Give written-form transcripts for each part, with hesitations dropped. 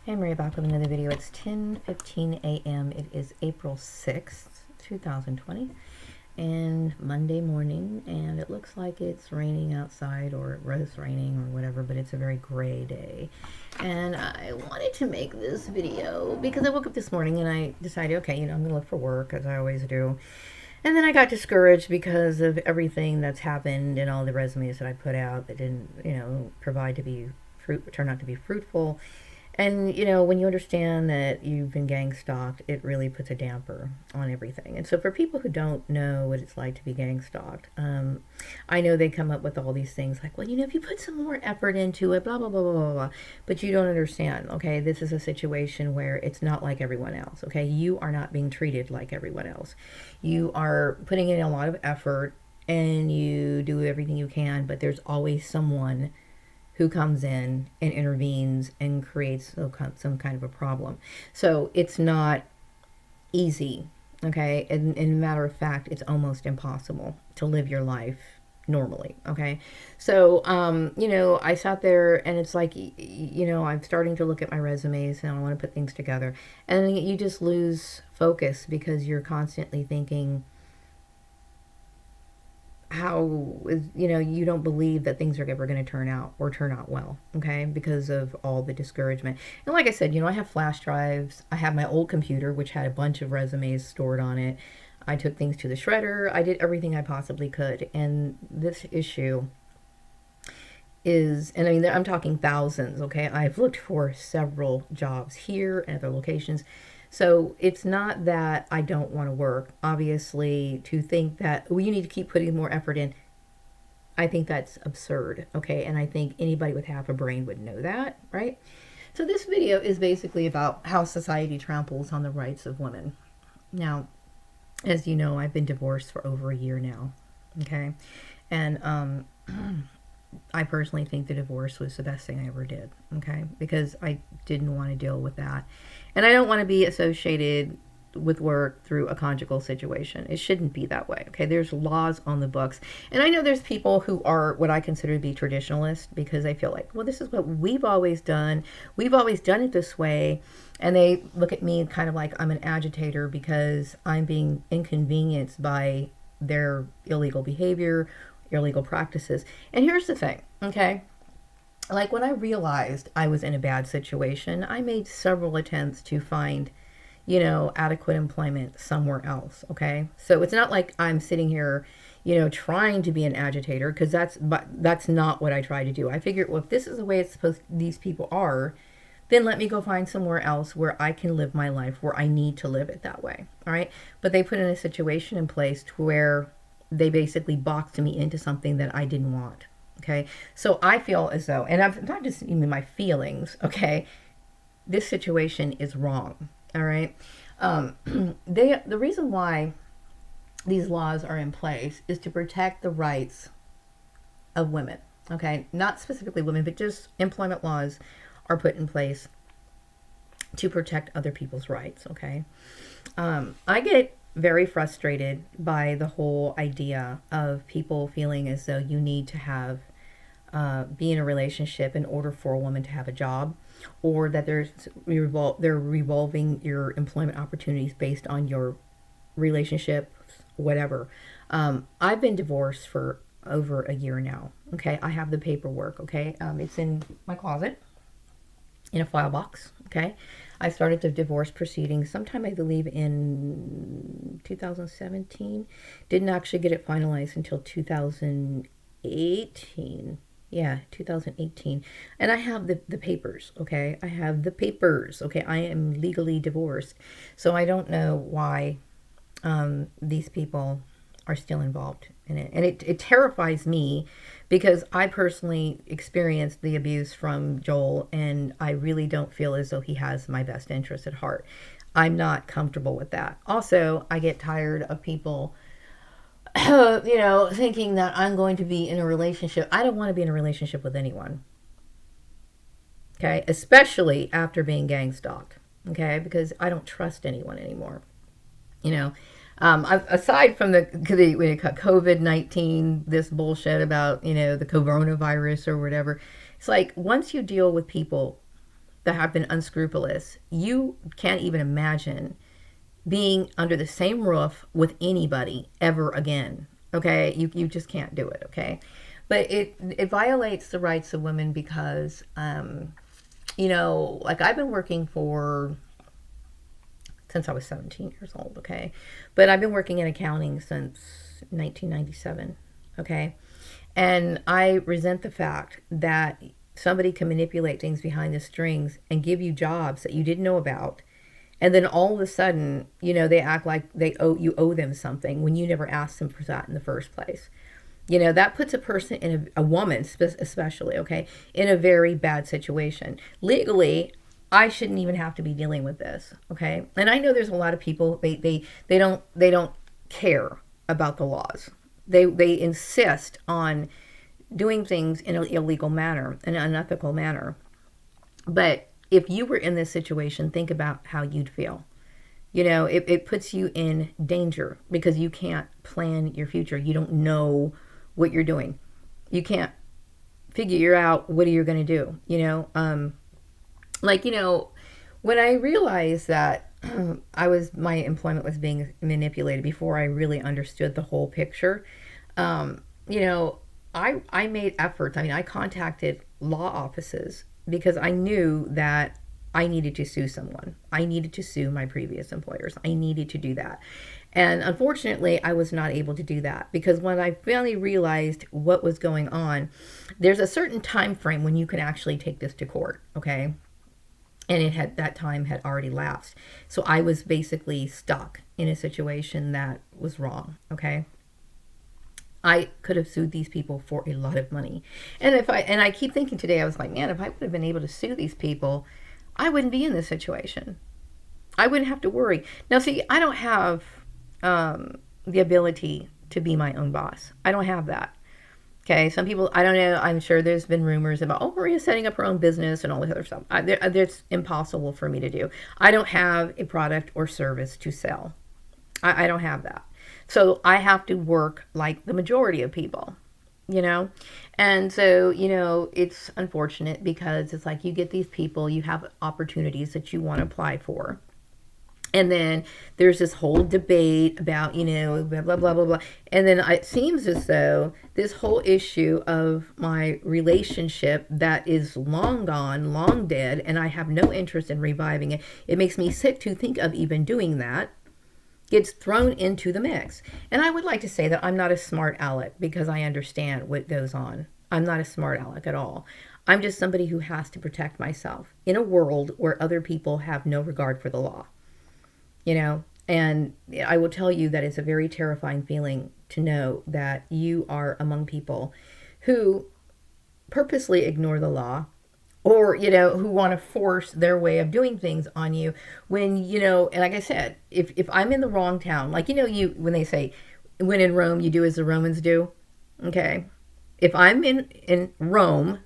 Hey, Maria back with another video. It's 10:15 a.m. It is April 6th, 2020, and Monday morning, and it looks like it's raining outside, or it was raining or whatever, but it's a very gray day. And I wanted to make this video because I woke up this morning and I decided, okay, I'm going to look for work, as I always do. And then I got discouraged because of everything that's happened and all the resumes that I put out that didn't, turn out to be fruitful. And, when you understand that you've been gang stalked, it really puts a damper on everything. And so for people who don't know what it's like to be gang stalked, I know they come up with all these things like, well, if you put some more effort into it, blah, blah, blah, blah, blah, blah. But you don't understand, okay? This is a situation where it's not like everyone else, okay? You are not being treated like everyone else. You are putting in a lot of effort and you do everything you can, but there's always someone who comes in and intervenes and creates some kind of a problem. So it's not easy, okay? And in a matter of fact, it's almost impossible to live your life normally, okay? So, I sat there and it's like, I'm starting to look at my resumes and I want to put things together. And then you just lose focus because you're constantly thinking, you don't believe that things are ever going to turn out well, okay, because of all the discouragement. And like I said, I have flash drives. I have my old computer, which had a bunch of resumes stored on it. I took things to the shredder. I did everything I possibly could. And this issue is, and I'm talking thousands, okay? I've looked for several jobs here and other locations. So it's not that I don't want to work. Obviously, to think that you need to keep putting more effort in, I think that's absurd, okay? And I think anybody with half a brain would know that, right? So this video is basically about how society tramples on the rights of women. Now, as you know, I've been divorced for over a year now, okay? And I personally think the divorce was the best thing I ever did, okay? Because I didn't want to deal with that. And I don't want to be associated with work through a conjugal situation. It shouldn't be that way, okay? There's laws on the books. And I know there's people who are what I consider to be traditionalists because they feel like, well, this is what we've always done. We've always done it this way. And they look at me kind of like I'm an agitator because I'm being inconvenienced by their illegal behavior, illegal practices. And here's the thing, okay? Like when I realized I was in a bad situation, I made several attempts to find, adequate employment somewhere else, okay? So it's not like I'm sitting here, trying to be an agitator, because that's not what I try to do. I figured, well, if this is the way these people are, then let me go find somewhere else where I can live my life, where I need to live it that way, all right? But they put in a situation in place to where they basically boxed me into something that I didn't want. Okay, so I feel as though, and I'm not just even my feelings, okay, this situation is wrong, all right? The reason why these laws are in place is to protect the rights of women, okay? Not specifically women, but just employment laws are put in place to protect other people's rights, okay? I get very frustrated by the whole idea of people feeling as though you need to be in a relationship in order for a woman to have a job, or that they're revolving your employment opportunities based on your relationship, whatever. I've been divorced for over a year now. Okay, I have the paperwork. Okay, it's in my closet in a file box. Okay, I started the divorce proceedings sometime, I believe, in 2017. Didn't actually get it finalized until 2018. Yeah, 2018. And I have the papers, okay? I have the papers, okay? I am legally divorced. So I don't know why these people are still involved in it. And it terrifies me because I personally experienced the abuse from Joel, and I really don't feel as though he has my best interest at heart. I'm not comfortable with that. Also, I get tired of people, thinking that I'm going to be in a relationship. I don't want to be in a relationship with anyone. Okay? Especially after being gang stalked. Okay? Because I don't trust anyone anymore. Aside from the COVID-19, this bullshit about, the coronavirus or whatever, it's like once you deal with people that have been unscrupulous, you can't even imagine being under the same roof with anybody ever again. Okay, you just can't do it. Okay, but it violates the rights of women because like I've been working for since I was 17 years old. Okay, but I've been working in accounting since 1997. Okay, and I resent the fact that somebody can manipulate things behind the strings and give you jobs that you didn't know about, and then all of a sudden, they act like you owe them something when you never asked them for that in the first place. That puts a person in a woman especially, okay, in a very bad situation. Legally, I shouldn't even have to be dealing with this, okay? And I know there's a lot of people, they don't care about the laws. They insist on doing things in an illegal manner, in an unethical manner. But if you were in this situation, think about how you'd feel. It puts you in danger because you can't plan your future. You don't know what you're doing. You can't figure out what you're going to do. When I realized that my employment was being manipulated before I really understood the whole picture, I made efforts. I mean, I contacted law offices because I knew that I needed to sue someone. I needed to sue my previous employers. I needed to do that. And unfortunately, I was not able to do that because when I finally realized what was going on, there's a certain time frame when you can actually take this to court, okay? And that time had already lapsed. So I was basically stuck in a situation that was wrong, okay? I could have sued these people for a lot of money. And I keep thinking today, I was like, man, if I would have been able to sue these people, I wouldn't be in this situation. I wouldn't have to worry. Now, see, I don't have the ability to be my own boss. I don't have that. Okay, some people, I don't know, I'm sure there's been rumors about, oh, Maria's setting up her own business and all this other stuff. That's impossible for me to do. I don't have a product or service to sell. I don't have that. So I have to work like the majority of people, And so, it's unfortunate because it's like you get these people, you have opportunities that you want to apply for. And then there's this whole debate about, blah, blah, blah, blah, blah. And then it seems as though this whole issue of my relationship that is long gone, long dead, and I have no interest in reviving it. It makes me sick to think of even doing that. Gets thrown into the mix. And I would like to say that I'm not a smart aleck because I understand what goes on. I'm not a smart aleck at all. I'm just somebody who has to protect myself in a world where other people have no regard for the law. And I will tell you that it's a very terrifying feeling to know that you are among people who purposely ignore the law or, who want to force their way of doing things on you when, and like I said, if I'm in the wrong town, like, when they say, when in Rome, you do as the Romans do. Okay. If I'm in Rome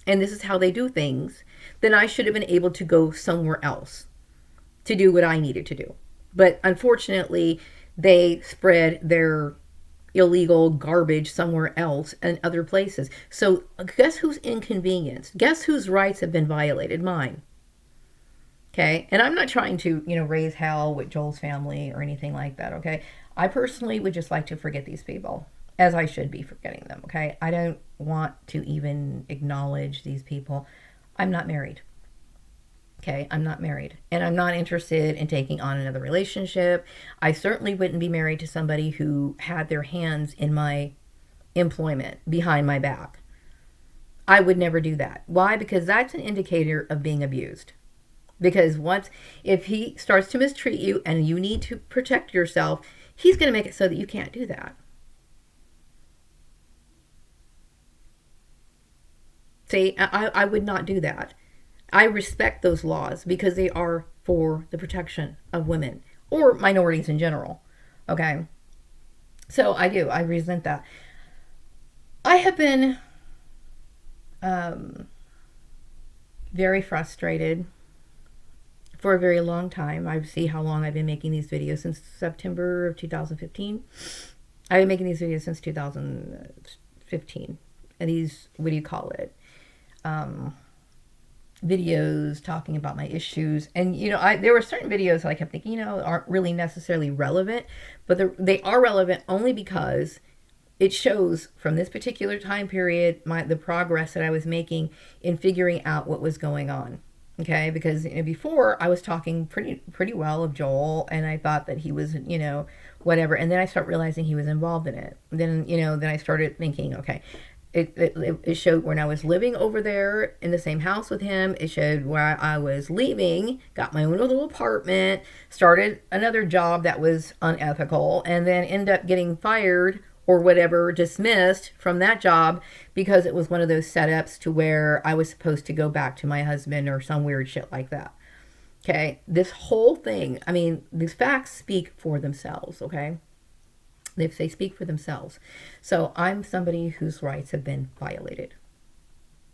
and this is how they do things, then I should have been able to go somewhere else to do what I needed to do. But unfortunately, they spread their illegal garbage somewhere else and other places. So guess who's inconvenienced? Guess whose rights have been violated? Mine. Okay? And I'm not trying to, raise hell with Joel's family or anything like that, okay? I personally would just like to forget these people, as I should be forgetting them, okay? I don't want to even acknowledge these people. I'm not married. Okay, I'm not married and I'm not interested in taking on another relationship. I certainly wouldn't be married to somebody who had their hands in my employment behind my back. I would never do that. Why? Because that's an indicator of being abused. Because if he starts to mistreat you and you need to protect yourself, he's going to make it so that you can't do that. See, I would not do that. I respect those laws because they are for the protection of women or minorities in general. Okay. So I do. I resent that. I have been very frustrated for a very long time. I see how long I've been making these videos since September of 2015. I've been making these videos since 2015. And these, what do you call it? videos talking about my issues. And, there were certain videos that I kept thinking, aren't really necessarily relevant, but they are relevant only because it shows from this particular time period the progress that I was making in figuring out what was going on. Okay, because before I was talking pretty well of Joel, and I thought that he was whatever, and then I start realizing he was involved in it. Then I started thinking, okay, it showed when I was living over there in the same house with him. It showed where I was leaving, got my own little apartment, started another job that was unethical, and then ended up getting fired or whatever, dismissed from that job because it was one of those setups to where I was supposed to go back to my husband or some weird shit like that. Okay, this whole thing, I mean, these facts speak for themselves, okay? They speak for themselves. So I'm somebody whose rights have been violated,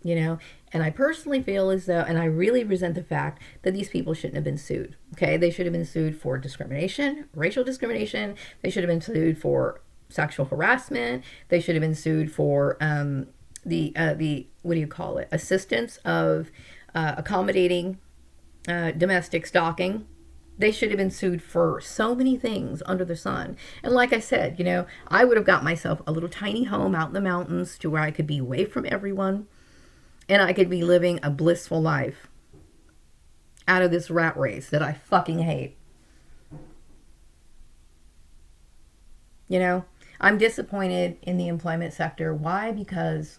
and I personally feel as though, and I really resent the fact that these people shouldn't have been sued. Okay, they should have been sued for discrimination, racial discrimination. They should have been sued for sexual harassment. They should have been sued for the what do you call it? Assistance of accommodating domestic stalking. They should have been sued for so many things under the sun. And like I said, I would have got myself a little tiny home out in the mountains to where I could be away from everyone and I could be living a blissful life out of this rat race that I fucking hate. I'm disappointed in the employment sector. Why? Because,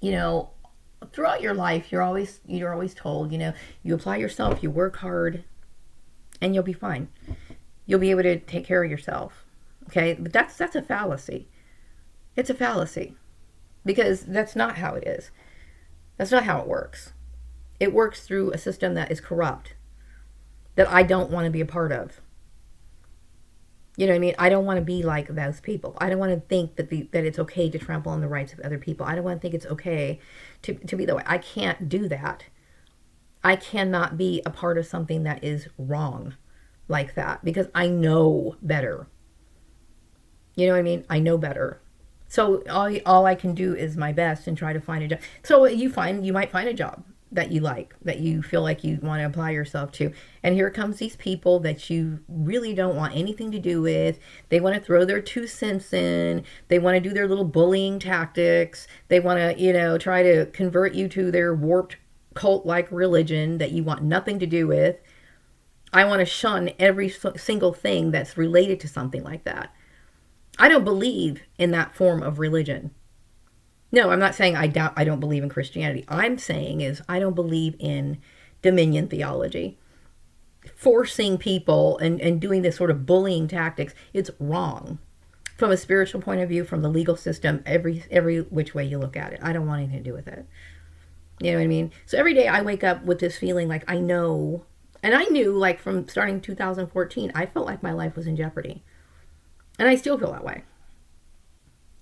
throughout your life, you're always told, you apply yourself, you work hard, and you'll be fine. You'll be able to take care of yourself. Okay? But that's a fallacy. It's a fallacy. Because that's not how it is. That's not how it works. It works through a system that is corrupt, that I don't want to be a part of. You know what I mean? I don't want to be like those people. I don't want to think that it's okay to trample on the rights of other people. I don't want to think it's okay to be that way. I can't do that. I cannot be a part of something that is wrong like that because I know better. You know what I mean? I know better. So all I can do is my best and try to find a job. So you might find a job that you like, that you feel like you want to apply yourself to. And here comes these people that you really don't want anything to do with. They want to throw their 2 cents in. They want to do their little bullying tactics. They want to, try to convert you to their warped cult-like religion that you want nothing to do with. I want to shun every single thing that's related to something like that. I don't believe in that form of religion. No, I'm not saying I don't believe in Christianity. I'm saying is I don't believe in dominion theology. Forcing people and doing this sort of bullying tactics, it's wrong. From a spiritual point of view, from the legal system, every which way you look at it. I don't want anything to do with it. You know what I mean? So every day I wake up with this feeling like I know, and I knew like from starting 2014, I felt like my life was in jeopardy. And I still feel that way.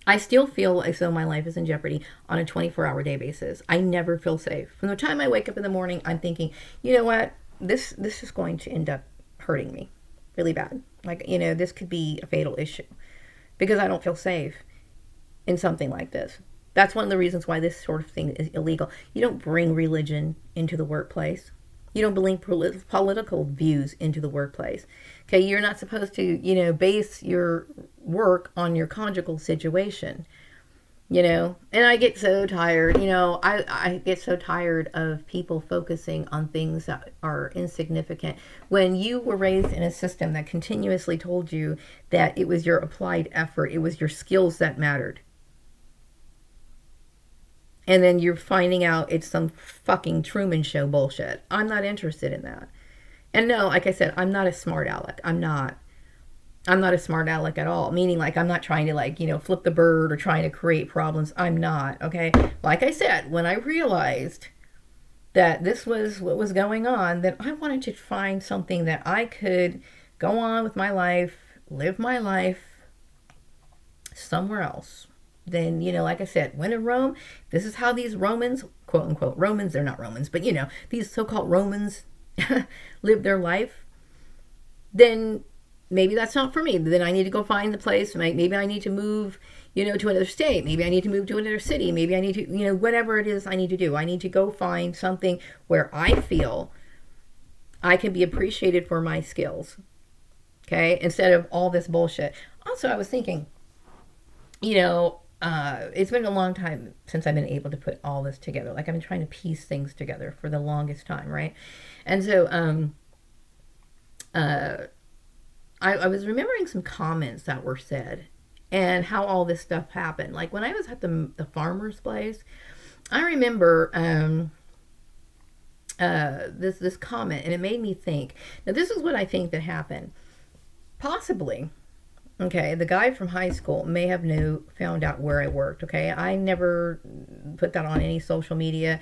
I still feel as though my life is in jeopardy on a 24-hour day basis. I never feel safe. From the time I wake up in the morning, I'm thinking, you know what? This is going to end up hurting me really bad. Like, this could be a fatal issue because I don't feel safe in something like this. That's one of the reasons why this sort of thing is illegal. You don't bring religion into the workplace. You don't bring political views into the workplace. Okay, you're not supposed to, base your work on your conjugal situation. And I get so tired, I get so tired of people focusing on things that are insignificant. When you were raised in a system that continuously told you that it was your applied effort, it was your skills that mattered. And then you're finding out it's some fucking Truman Show bullshit. I'm not interested in that. And no, like I said, I'm not a smart aleck. I'm not a smart aleck at all. Meaning like I'm not trying to flip the bird or trying to create problems. I'm not, okay? Like I said, when I realized that this was what was going on, then I wanted to find something that I could go on with my life, live my life somewhere else. Then, like I said, when in Rome, this is how these Romans, quote unquote, Romans, they're not Romans, but these so-called Romans live their life, then maybe that's not for me. Then I need to go find the place. Maybe I need to move, to another state. Maybe I need to move to another city. Maybe I need to, whatever it is I need to do. I need to go find something where I feel I can be appreciated for my skills. Okay. Instead of all this bullshit. Also, I was thinking, it's been a long time since I've been able to put all this together. Like I've been trying to piece things together for the longest time, right? And so I was remembering some comments that were said and how all this stuff happened. Like when I was at the farmer's place, I remember this comment, and it made me think. Now, this is what I think that happened. Possibly, okay, the guy from high school may have found out where I worked. Okay, I never put that on any social media.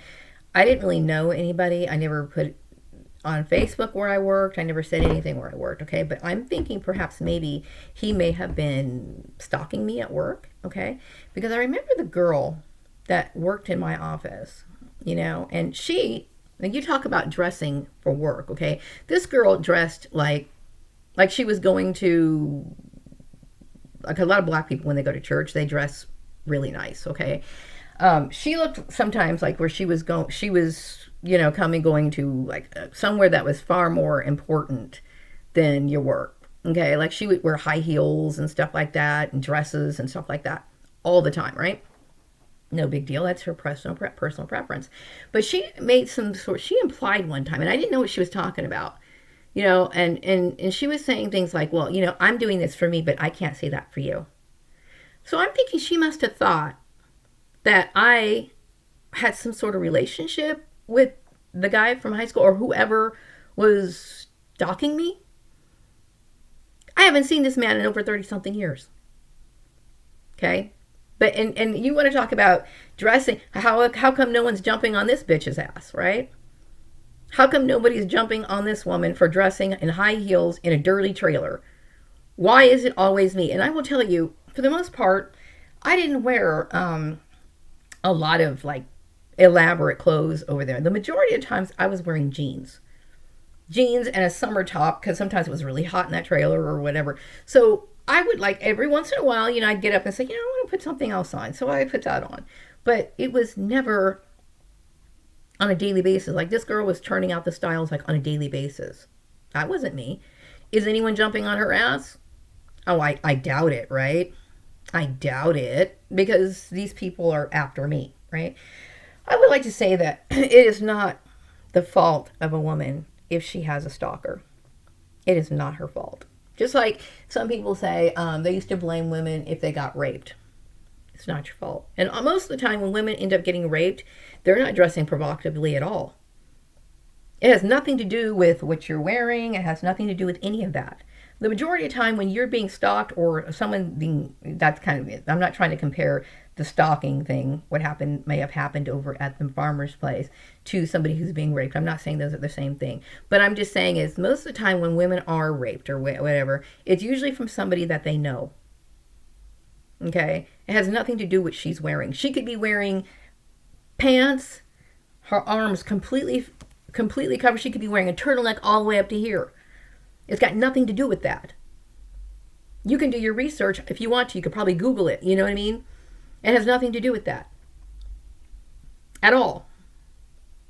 I didn't really know anybody. I never put on Facebook where I worked. I never said anything where I worked. Okay, but I'm thinking perhaps maybe he may have been stalking me at work. Okay, because I remember the girl that worked in my office. And she. And you talk about dressing for work. Okay, this girl dressed like she was going to, like a lot of black people when they go to church, they dress really nice. Okay. She looked sometimes like where she was going, going to like somewhere that was far more important than your work. Okay. Like she would wear high heels and stuff like that and dresses and stuff like that all the time. Right. No big deal. That's her personal preference. But she made she implied one time, and I didn't know what she was talking about. And she was saying things like, well, I'm doing this for me, but I can't say that for you. So I'm thinking she must have thought that I had some sort of relationship with the guy from high school or whoever was stalking me. I haven't seen this man in over 30 something years. Okay. But, and you want to talk about dressing, how come no one's jumping on this bitch's ass, right? How come nobody's jumping on this woman for dressing in high heels in a dirty trailer? Why is it always me? And I will tell you, for the most part, I didn't wear a lot of like elaborate clothes over there. The majority of times I was wearing jeans and a summer top because sometimes it was really hot in that trailer or whatever. So I would like every once in a while, I'd get up and say, I want to put something else on. So I put that on. But it was never on a daily basis. Like this girl was turning out the styles like on a daily basis. That wasn't me. Is anyone jumping on her ass? Oh, I doubt it, right? I doubt it because these people are after me, right? I would like to say that it is not the fault of a woman if she has a stalker. It is not her fault. Just like some people say, they used to blame women if they got raped. It's not your fault. And most of the time when women end up getting raped, they're not dressing provocatively at all. It has nothing to do with what you're wearing. It has nothing to do with any of that. The majority of the time when you're being stalked or someone being, that's kind of it. I'm not trying to compare the stalking thing, what may have happened over at the farmer's place, to somebody who's being raped. I'm not saying those are the same thing. But I'm just saying is most of the time when women are raped or whatever, it's usually from somebody that they know. Okay? It has nothing to do with what she's wearing. She could be wearing pants, her arms completely covered. She could be wearing a turtleneck all the way up to here. It's got nothing to do with that. You can do your research if you want to. You could probably Google it. You know what I mean? It has nothing to do with that. At all.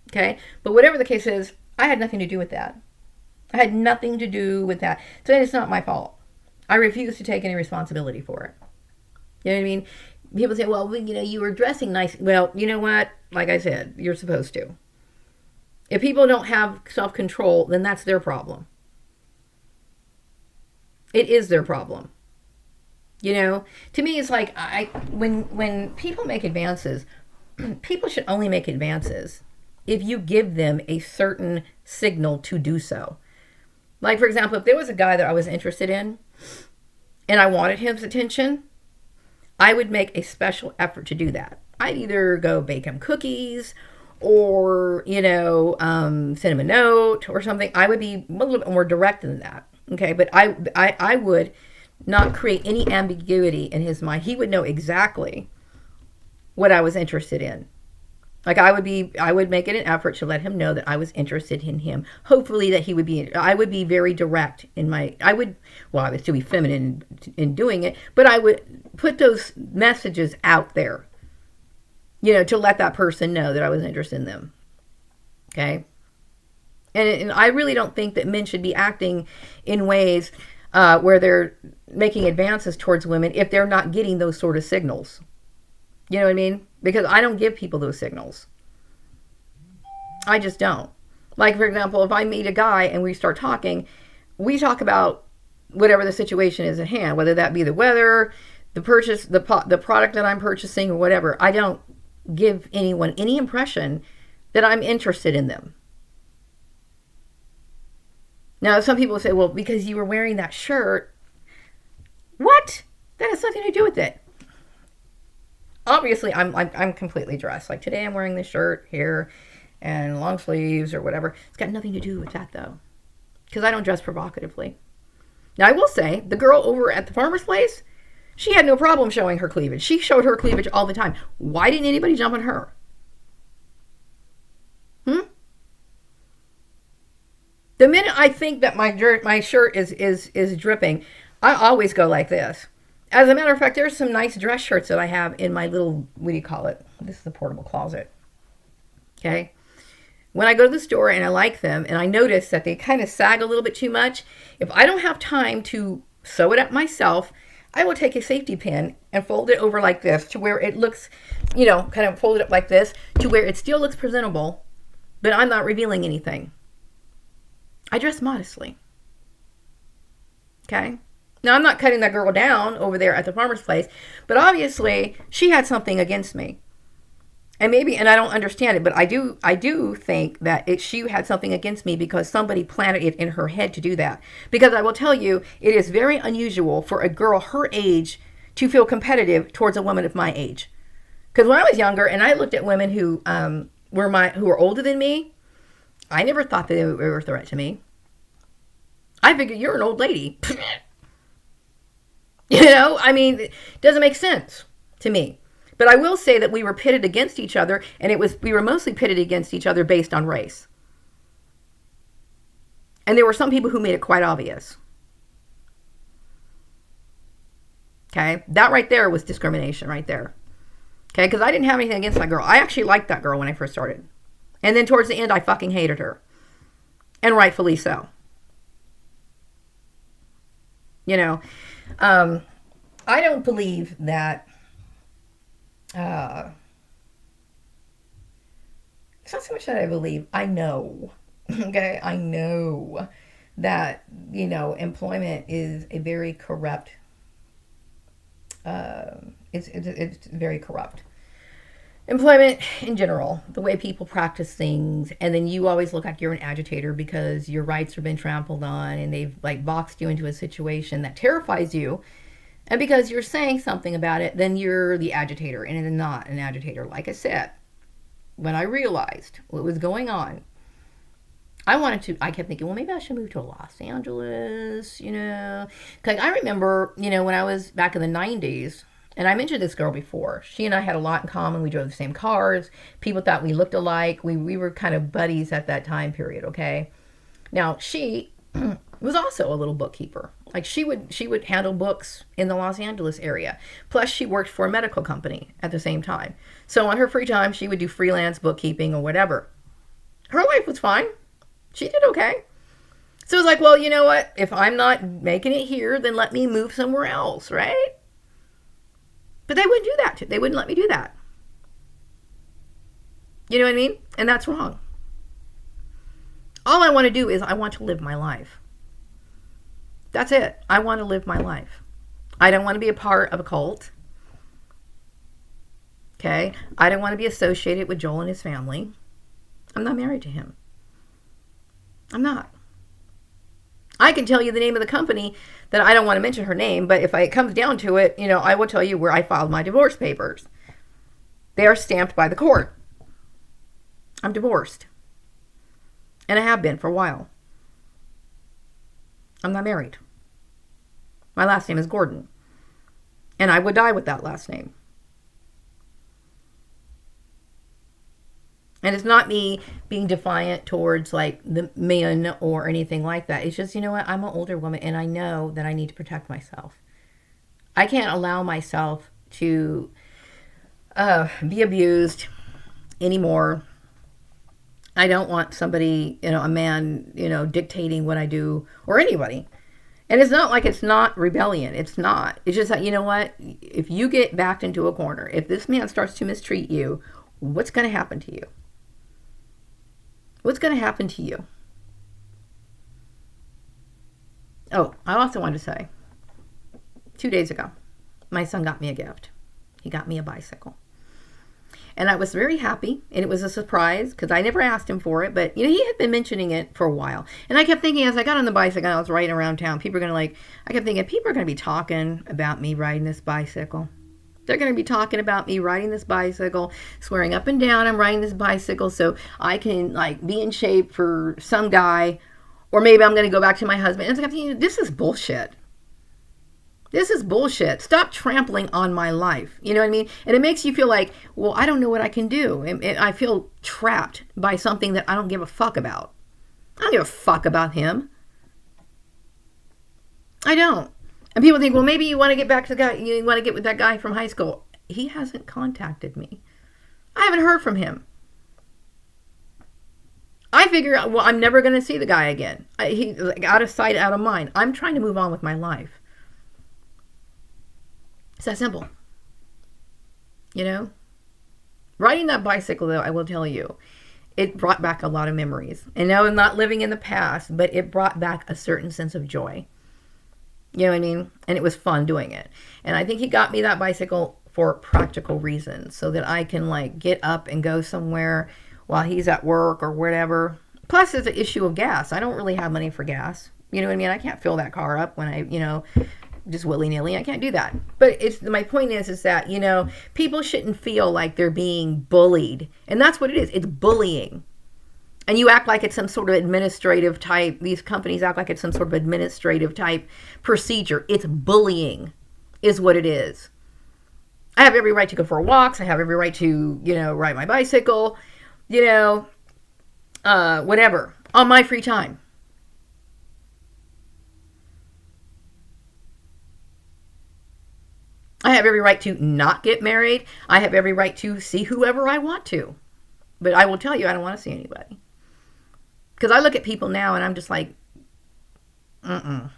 Okay? But whatever the case is, I had nothing to do with that. I had nothing to do with that. So it's not my fault. I refuse to take any responsibility for it. You know what I mean? People say, well, you were dressing nice. Well, you know what? Like I said, you're supposed to. If people don't have self-control, then that's their problem. It is their problem. To me, it's like when people make advances, people should only make advances if you give them a certain signal to do so. Like, for example, if there was a guy that I was interested in and I wanted his attention, I would make a special effort to do that. I'd either go bake him cookies or, send him a note or something. I would be a little bit more direct than that. Okay, but I would not create any ambiguity in his mind. He would know exactly what I was interested in. Like I would make it an effort to let him know that I was interested in him. Hopefully that he would be, I would be very direct in my, I would, well, I would still be feminine in doing it, but I would put those messages out there, to let that person know that I was interested in them. Okay. And I really don't think that men should be acting in ways where they're making advances towards women if they're not getting those sort of signals. You know what I mean? Because I don't give people those signals. I just don't. Like, for example, if I meet a guy and we start talking, we talk about whatever the situation is at hand, whether that be the weather, the purchase, the product that I'm purchasing, or whatever. I don't give anyone any impression that I'm interested in them. Now, some people say, well, because you were wearing that shirt. What? That has nothing to do with it. Obviously, I'm completely dressed. Like today I'm wearing this shirt here and long sleeves or whatever. It's got nothing to do with that though. Because I don't dress provocatively. Now I will say, the girl over at the farmer's place, she had no problem showing her cleavage. She showed her cleavage all the time. Why didn't anybody jump on her? The minute I think that my shirt is dripping, I always go like this. As a matter of fact, there's some nice dress shirts that I have in my little, what do you call it? This is the portable closet. Okay. When I go to the store and I like them and I notice that they kind of sag a little bit too much, if I don't have time to sew it up myself, I will take a safety pin and fold it over like this to where it looks, kind of fold it up like this to where it still looks presentable, but I'm not revealing anything. I dress modestly. Okay. Now, I'm not cutting that girl down over there at the farmer's place, but obviously she had something against me. And I don't understand it, but I do think that she had something against me because somebody planted it in her head to do that. Because I will tell you, it is very unusual for a girl her age to feel competitive towards a woman of my age. Because when I was younger and I looked at women who were older than me, I never thought that they were a threat to me. I figured, you're an old lady. It doesn't make sense to me. But I will say that we were pitted against each other, and we were mostly pitted against each other based on race. And there were some people who made it quite obvious. Okay? That right there was discrimination right there. Okay? Because I didn't have anything against that girl. I actually liked that girl when I first started. And then towards the end, I fucking hated her. And rightfully so. I don't believe that it's not so much that I believe, I know. Okay, I know that employment is a very corrupt. It's very corrupt. Employment in general, the way people practice things, and then you always look like you're an agitator because your rights have been trampled on and they've boxed you into a situation that terrifies you. And because you're saying something about it, then you're the agitator and it's not an agitator. Like I said, when I realized what was going on, I kept thinking, well, maybe I should move to Los Angeles, Because I remember, when I was back in the 90s, and I mentioned this girl before. She and I had a lot in common. We drove the same cars. People thought we looked alike. We were kind of buddies at that time period, okay? Now, she was also a little bookkeeper. Like she would handle books in the Los Angeles area. Plus, she worked for a medical company at the same time. So on her free time, she would do freelance bookkeeping or whatever. Her life was fine. She did okay. So it was like, well, you know what? If I'm not making it here, then let me move somewhere else, right? But they wouldn't do that. They wouldn't let me do that. You know what I mean? And that's wrong. All I want to do is I want to live my life. That's it. I want to live my life. I don't want to be a part of a cult. Okay? I don't want to be associated with Joel and his family. I'm not married to him. I'm not. I can tell you the name of the company that I don't want to mention her name, but if it comes down to it, I will tell you where I filed my divorce papers. They are stamped by the court. I'm divorced. And I have been for a while. I'm not married. My last name is Gordon. And I would die with that last name. And it's not me being defiant towards like the men or anything like that. It's just, you know what? I'm an older woman and I know that I need to protect myself. I can't allow myself to be abused anymore. I don't want somebody, a man, dictating what I do, or anybody. And it's not like it's not rebellion. It's not. It's just that, you know what? If you get backed into a corner, if this man starts to mistreat you, what's going to happen to you? What's going to happen to you? Oh, I also wanted to say, 2 days ago, my son got me a gift. He got me a bicycle. And I was very happy, and it was a surprise because I never asked him for it, but he had been mentioning it for a while. And I kept thinking, as I got on the bicycle and I was riding around town, people are going to I kept thinking, people are going to be talking about me riding this bicycle. They're going to be talking about me riding this bicycle, swearing up and down I'm riding this bicycle so I can be in shape for some guy, or maybe I'm going to go back to my husband. And I kept thinking, this is bullshit. This is bullshit. Stop trampling on my life. You know what I mean? And it makes you feel like, well, I don't know what I can do. I feel trapped by something that I don't give a fuck about. I don't give a fuck about him. I don't. And people think, well, maybe you want to get back to the guy, you want to get with that guy from high school. He hasn't contacted me. I haven't heard from him. I figure, well, I'm never going to see the guy again. He's out of sight, out of mind. I'm trying to move on with my life. It's that simple. Riding that bicycle, though, I will tell you, it brought back a lot of memories. And now I'm not living in the past, but it brought back a certain sense of joy. You know what I mean? And it was fun doing it. And I think he got me that bicycle for practical reasons, so that I can get up and go somewhere while he's at work or whatever. Plus, it's an issue of gas. I don't really have money for gas. You know what I mean? I can't fill that car up when I, just willy-nilly. I can't do that. But my point is that, people shouldn't feel like they're being bullied. And that's what it is. It's bullying. And you act like it's some sort of administrative type, these companies act like it's some sort of administrative type procedure. It's bullying is what it is. I have every right to go for walks. I have every right to, ride my bicycle, whatever, on my free time. I have every right to not get married. I have every right to see whoever I want to. But I will tell you, I don't want to see anybody. Because I look at people now and I'm just like, I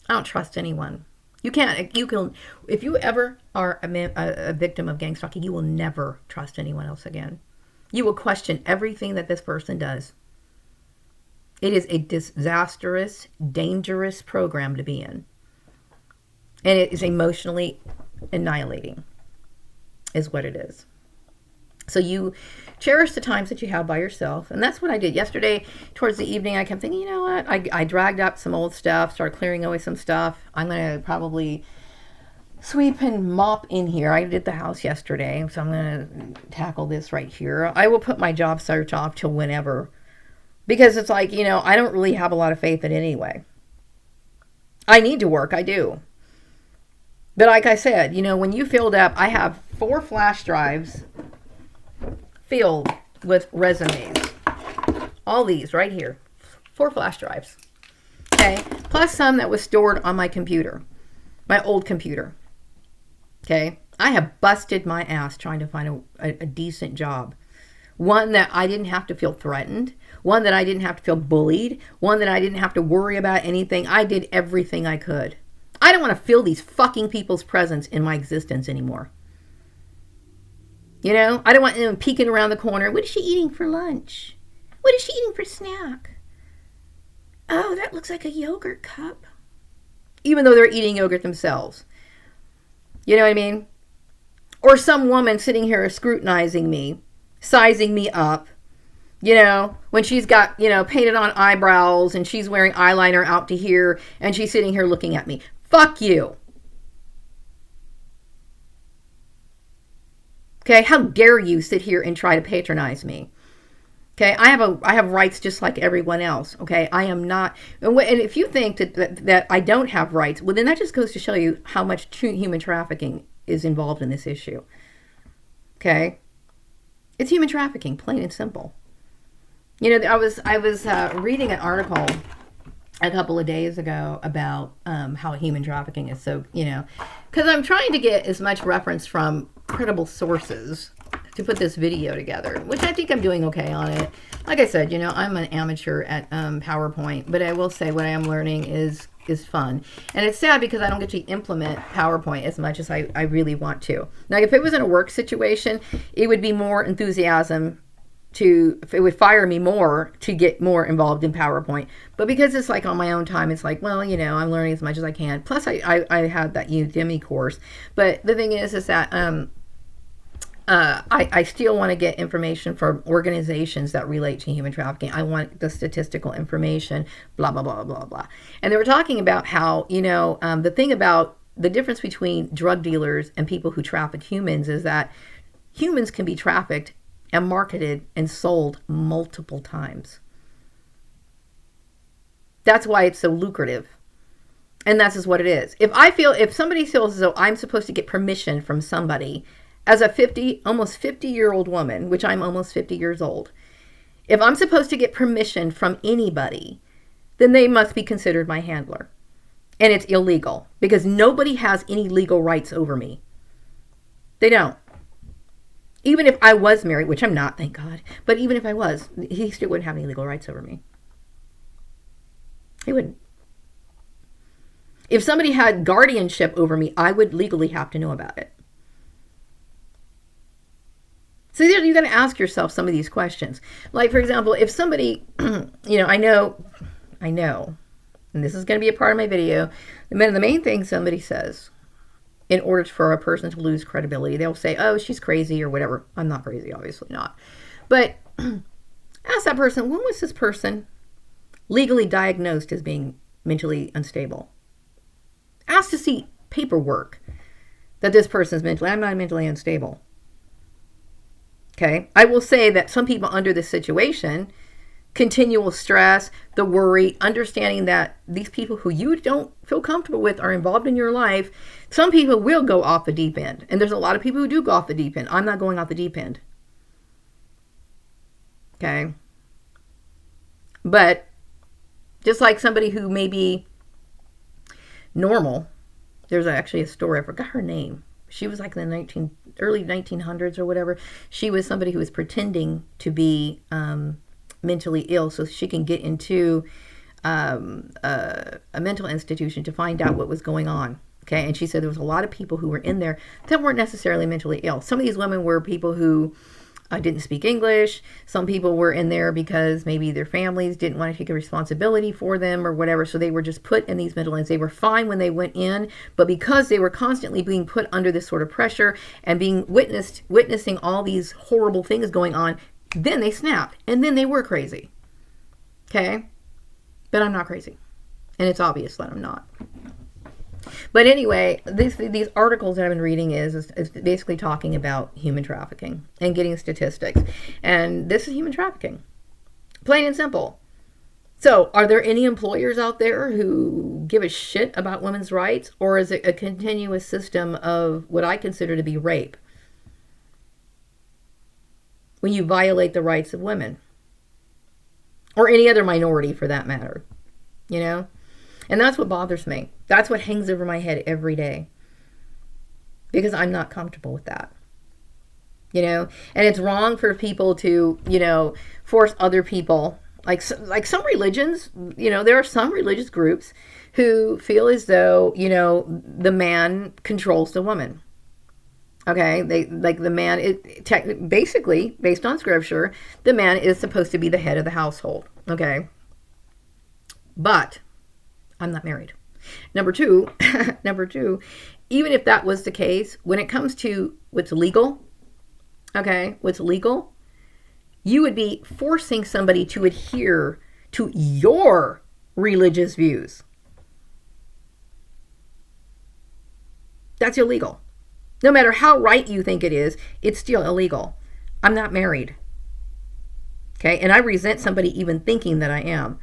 don't trust anyone. You can, if you ever are a victim of gang stalking, you will never trust anyone else again. You will question everything that this person does. It is a disastrous, dangerous program to be in. And it is emotionally annihilating, is what it is. So you cherish the times that you have by yourself. And that's what I did. Yesterday, towards the evening, I kept thinking, you know what? I dragged up some old stuff, started clearing away some stuff. I'm going to probably sweep and mop in here. I did the house yesterday, so I'm going to tackle this right here. I will put my job search off till whenever. Because it's like, I don't really have a lot of faith in it anyway. I need to work. I do. But like I said, when you filled up, I have 4 flash drives filled with resumes. All these right here. 4 flash drives. Okay. Plus some that was stored on my computer. My old computer. Okay. I have busted my ass trying to find a decent job. One that I didn't have to feel threatened. One that I didn't have to feel bullied. One that I didn't have to worry about anything. I did everything I could. I don't want to feel these fucking people's presence in my existence anymore. I don't want them peeking around the corner. What is she eating for lunch? What is she eating for snack? Oh, that looks like a yogurt cup. Even though they're eating yogurt themselves. You know what I mean? Or some woman sitting here scrutinizing me, sizing me up, when she's got, painted on eyebrows and she's wearing eyeliner out to here and she's sitting here looking at me. Fuck you. Okay, how dare you sit here and try to patronize me? Okay, I have rights just like everyone else. Okay, I am not. And if you think that I don't have rights, well, then that just goes to show you how much human trafficking is involved in this issue. Okay, It's human trafficking, plain and simple. You know, I was reading an article a couple of days ago about how human trafficking is so, because I'm trying to get as much reference from credible sources to put this video together, which I think I'm doing okay on it. Like I said, I'm an amateur at PowerPoint, but I will say what I am learning is fun. And it's sad because I don't get to implement PowerPoint as much as I really want to. Now, if it was in a work situation, it would be more enthusiasm it would fire me more to get more involved in PowerPoint. But because it's like on my own time, it's like, well, I'm learning as much as I can. Plus, I had that Udemy course. But the thing is that I still want to get information from organizations that relate to human trafficking. I want the statistical information, blah, blah, blah, blah, blah. And they were talking about how, the thing about the difference between drug dealers and people who traffic humans is that humans can be trafficked and marketed and sold multiple times. That's why it's so lucrative. And that's just what it is. If somebody feels as though I'm supposed to get permission from somebody as a almost 50-year-old woman, which I'm almost 50 years old, if I'm supposed to get permission from anybody, then they must be considered my handler. And it's illegal because nobody has any legal rights over me. They don't. Even if I was married, which I'm not, thank God, but even if I was, he still wouldn't have any legal rights over me. He wouldn't. If somebody had guardianship over me, I would legally have to know about it. So you got to ask yourself some of these questions. Like, for example, if somebody, I know, and this is going to be a part of my video, the main thing somebody says, in order for a person to lose credibility, they'll say, oh, she's crazy or whatever. I'm not crazy, obviously not. But ask that person, when was this person legally diagnosed as being mentally unstable? Ask to see paperwork that this person's I'm not mentally unstable. Okay? I will say that some people under this situation, continual stress, the worry, understanding that these people who you don't feel comfortable with are involved in your life, some people will go off the deep end. And there's a lot of people who do go off the deep end. I'm not going off the deep end. Okay? But just like somebody who may be normal, there's actually a story, I forgot her name. She was like in the early 1900s or whatever. She was somebody who was pretending to be mentally ill so she can get into a mental institution to find out what was going on. Okay, and she said there was a lot of people who were in there that weren't necessarily mentally ill. Some of these women were people who didn't speak English. Some people were in there because maybe their families didn't want to take a responsibility for them or whatever, so they were just put in these mental institutions. They were fine when they went in, but because they were constantly being put under this sort of pressure and being witnessing all these horrible things going on, then they snapped, and then they were crazy. Okay? But I'm not crazy. And it's obvious that I'm not. But anyway, these articles that I've been reading is basically talking about human trafficking and getting statistics. And this is human trafficking. Plain and simple. So, are there any employers out there who give a shit about women's rights? Or is it a continuous system of what I consider to be rape? When you violate the rights of women. Or any other minority for that matter. And that's what bothers me. That's what hangs over my head every day. Because I'm not comfortable with that. And it's wrong for people to, force other people. Like some religions, there are some religious groups who feel as though, the man controls the woman. Okay, the man is basically, based on scripture, the man is supposed to be the head of the household. Okay, but I'm not married. Number two, even if that was the case, when it comes to what's legal, you would be forcing somebody to adhere to your religious views. That's illegal. No matter how right you think it is, it's still illegal. I'm not married. Okay, and I resent somebody even thinking that I am.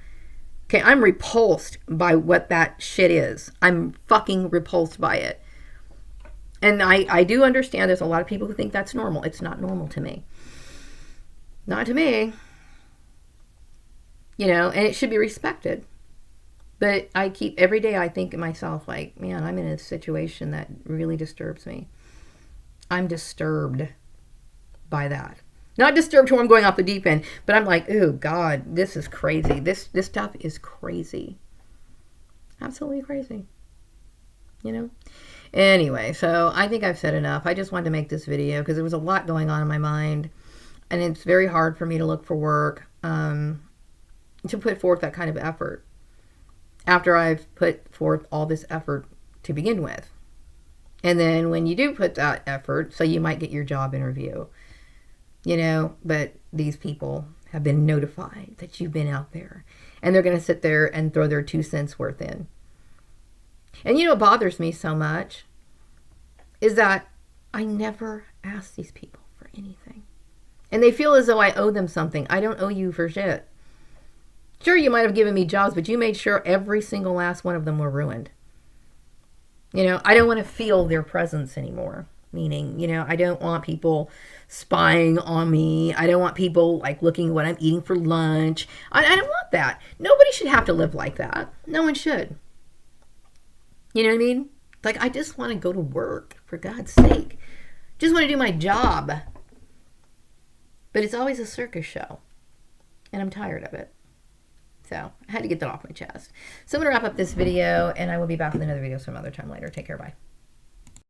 Okay, I'm repulsed by what that shit is. I'm fucking repulsed by it. And I do understand there's a lot of people who think that's normal. It's not normal to me. Not to me. You know, and it should be respected. But every day I think to myself, like, man, I'm in a situation that really disturbs me. I'm disturbed by that. Not disturbed when I'm going off the deep end, but I'm like, oh God, this is crazy. This stuff is crazy. Absolutely crazy. You know? Anyway, so I think I've said enough. I just wanted to make this video because there was a lot going on in my mind. And it's very hard for me to look for work, to put forth that kind of effort after I've put forth all this effort to begin with. And then when you do put that effort, so you might get your job interview, you know, but these people have been notified that you've been out there, and they're going to sit there and throw their 2 cents worth in. And you know what bothers me so much is that I never ask these people for anything. And they feel as though I owe them something. I don't owe you for shit. Sure, you might have given me jobs, but you made sure every single last one of them were ruined. You know, I don't want to feel their presence anymore. Meaning, you know, I don't want people spying on me. I don't want people like looking what I'm eating for lunch. I don't want that. Nobody should have to live like that. No one should. You know what I mean? Like, I just want to go to work, for God's sake. Just want to do my job. But it's always a circus show. And I'm tired of it. So I had to get that off my chest. So I'm going to wrap up this video, and I will be back with another video some other time later. Take care. Bye.